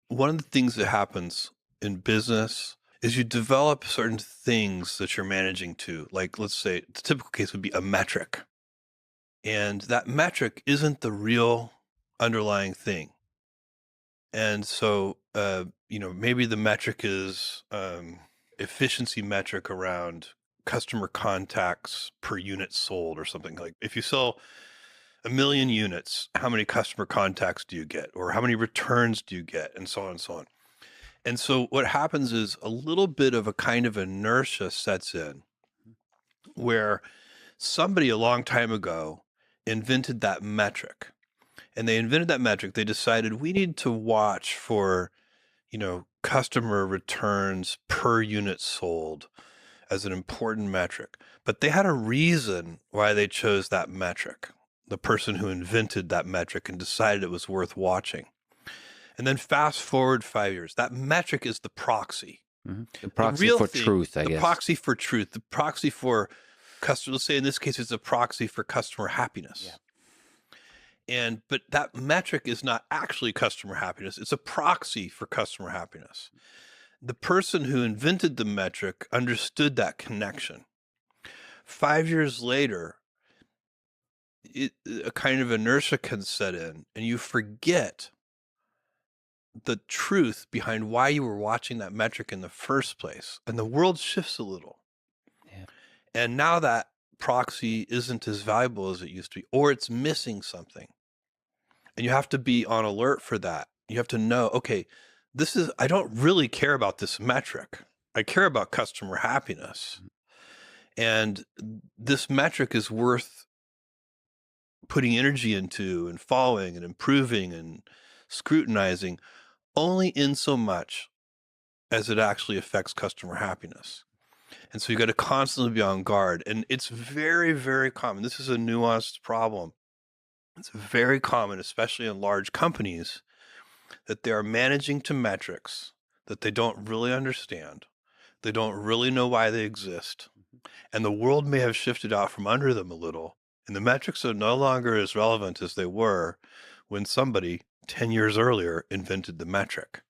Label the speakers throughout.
Speaker 1: One of the things that happens in business is you develop certain things that you're managing to. Like, let's say the typical case would be a metric. And that metric isn't the real underlying thing. And so, maybe the metric is efficiency metric around customer contacts per unit sold or something. Like if you sell a million units, how many customer contacts do you get? Or how many returns do you get? And so on and so on. And so what happens is a little bit of a kind of inertia sets in where somebody a long time ago invented that metric. And they invented that metric. They decided we need to watch for, customer returns per unit sold as an important metric. But they had a reason why they chose that metric, the person who invented that metric and decided it was worth watching. And then fast forward 5 years, that metric is the proxy.
Speaker 2: The
Speaker 1: The
Speaker 2: proxy
Speaker 1: real
Speaker 2: for
Speaker 1: thing,
Speaker 2: truth, I
Speaker 1: the
Speaker 2: guess.
Speaker 1: proxy for truth, the proxy for customer, let's say in this case, it's a proxy for customer happiness.
Speaker 2: Yeah.
Speaker 1: But that metric is not actually customer happiness. It's a proxy for customer happiness. The person who invented the metric understood that connection. 5 years later, a kind of inertia can set in and you forget the truth behind why you were watching that metric in the first place. And the world shifts a little.
Speaker 2: Yeah.
Speaker 1: And now that proxy isn't as valuable as it used to be, or it's missing something. And you have to be on alert for that. You have to know, okay, I don't really care about this metric. I care about customer happiness. And this metric is worth putting energy into and following and improving and scrutinizing only in so much as it actually affects customer happiness. And so you got to constantly be on guard. And it's very, very common. This is a nuanced problem. It's very common, especially in large companies, that they are managing to metrics that they don't really understand. They don't really know why they exist. And the world may have shifted out from under them a little. And the metrics are no longer as relevant as they were when somebody 10 years earlier invented the metric.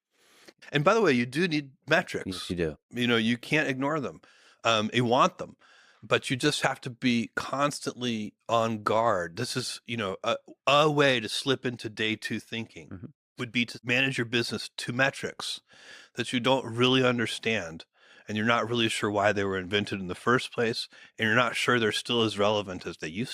Speaker 1: And by the way, you do need metrics.
Speaker 2: Yes, you do.
Speaker 1: You can't ignore them. You want them, but you just have to be constantly on guard. This is, a way to slip into day two thinking would be to manage your business to metrics that you don't really understand. And you're not really sure why they were invented in the first place. And you're not sure they're still as relevant as they used to be.